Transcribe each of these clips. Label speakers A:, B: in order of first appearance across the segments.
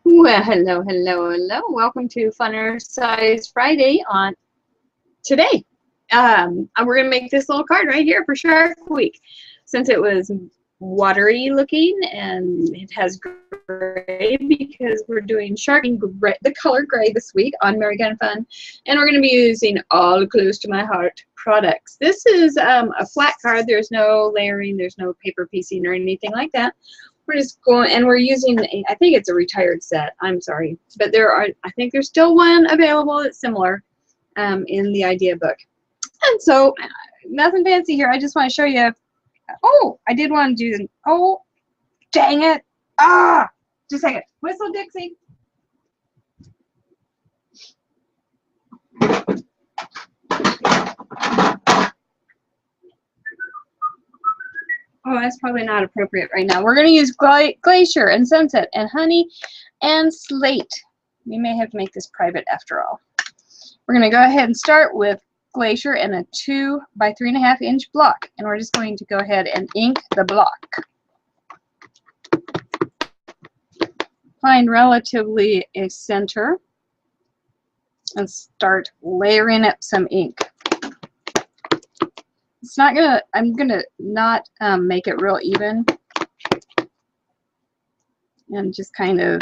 A: Well, hello, hello, hello. Welcome to Funner Size Friday on today. We're going to make this little card right here for Shark Week. Since it was watery looking and it has gray because we're doing shark gray, the color gray this week on Mary Gun Fun. And we're going to be using all close to my heart products. This is a flat card. There's no layering. There's no paper piecing or anything like that. We're just going, and we're using, I think it's a retired set. I'm sorry. But I think there's still one available that's similar in the idea book. And so, nothing fancy here. I just want to show you. Oh, I did want to do, oh, dang it. Ah, just a second. Whistle, Dixie. Oh, that's probably not appropriate right now. We're going to use Glacier and Sunset and Honey and Slate. We may have to make this private after all. We're going to go ahead and start with Glacier and a 2 by 3.5 inch block. And we're just going to go ahead and ink the block. Find relatively a center and start layering up some ink. It's not gonna, I'm gonna not make it real even and just kind of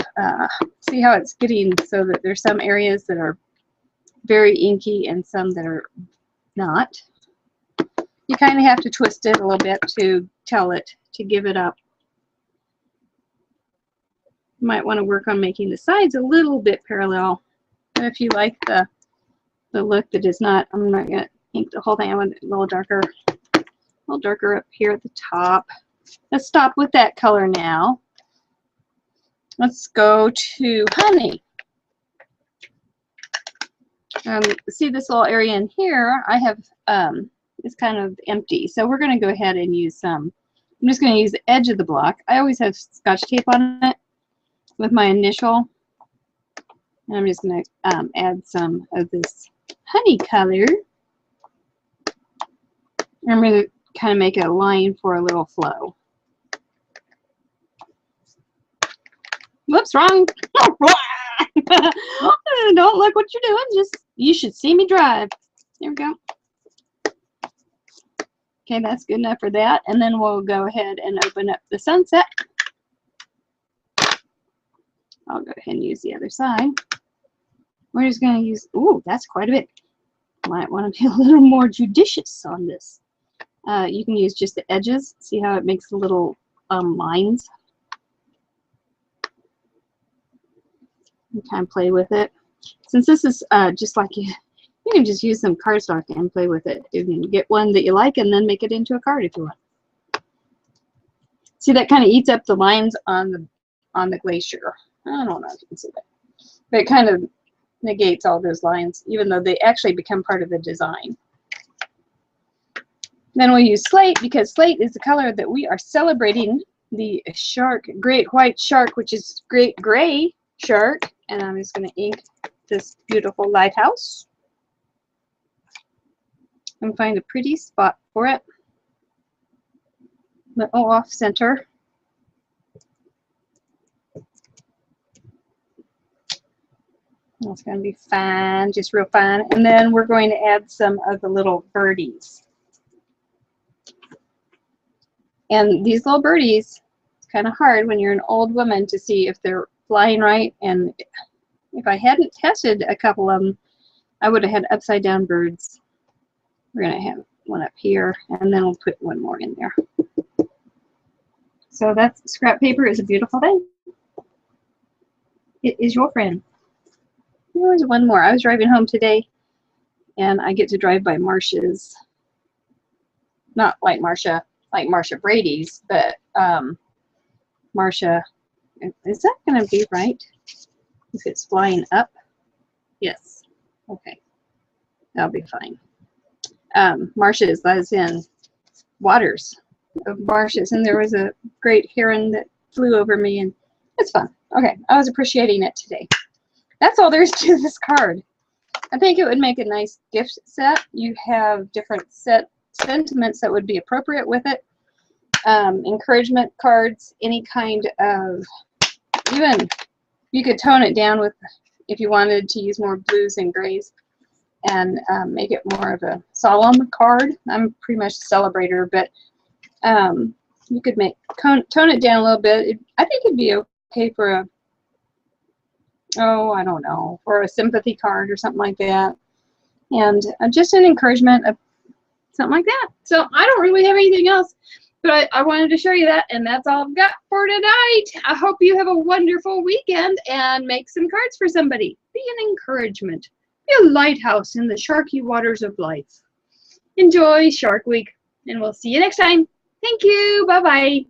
A: see how it's getting, so that there's some areas that are very inky and some that are not. You kind of have to twist it a little bit to tell it to give it up. You might want to work on making the sides a little bit parallel. And if you like the look that is not, I'm not gonna ink the whole thing. I want it a little darker up here at the top. Let's stop with that color now. Let's go to Honey. See this little area in here? I have it's kind of empty, so we're going to go ahead and use some. I'm just going to use the edge of the block. I always have Scotch tape on it with my initial. And I'm just going to add some of this honey color. I'm going to kind of make a line for a little flow. Whoops, wrong. Don't look what you're doing. Just, you should see me drive. There we go. Okay, that's good enough for that. And then we'll go ahead and open up the sunset. I'll go ahead and use the other side. We're just going to use, ooh, that's quite a bit. Might want to be a little more judicious on this. You can use just the edges. See how it makes little lines? And kind of play with it. Since this is just like you can just use some cardstock and play with it. You can get one that you like and then make it into a card if you want. See, that kind of eats up the lines on the Glacier. I don't know if you can see that. But it kind of negates all those lines, even though they actually become part of the design. Then we'll use Slate, because Slate is the color that we are celebrating, the shark, great white shark, which is great gray shark. And I'm just going to ink this beautiful lighthouse and find a pretty spot for it. Little off center. That's going to be fine, just real fine. And then we're going to add some of the little birdies. And these little birdies, it's kind of hard when you're an old woman to see if they're flying right. And if I hadn't tested a couple of them, I would have had upside down birds. We're going to have one up here, and then we'll put one more in there. So that's, scrap paper is a beautiful thing. It is your friend. There's one more. I was driving home today, and I get to drive by Marcia's, not like Marcia Brady's, but Marcia, is that going to be right? If it's flying up? Yes. Okay. That'll be fine. Marcia's, as in waters of Marcia's, and there was a great heron that flew over me, and it's fun. Okay, I was appreciating it today. That's all there is to this card. I think it would make a nice gift set. You have different sentiments that would be appropriate with it. Encouragement cards, any kind of, even you could tone it down with, if you wanted to use more blues and grays, and make it more of a solemn card. I'm pretty much a celebrator, but you could tone it down a little bit. I think it'd be okay for a, oh, I don't know, for a sympathy card or something like that. And just an encouragement of something like that. So I don't really have anything else, but I wanted to show you that, and that's all I've got for tonight. I hope you have a wonderful weekend and make some cards for somebody. Be an encouragement. Be a lighthouse in the sharky waters of life. Enjoy Shark Week, and we'll see you next time. Thank you. Bye-bye.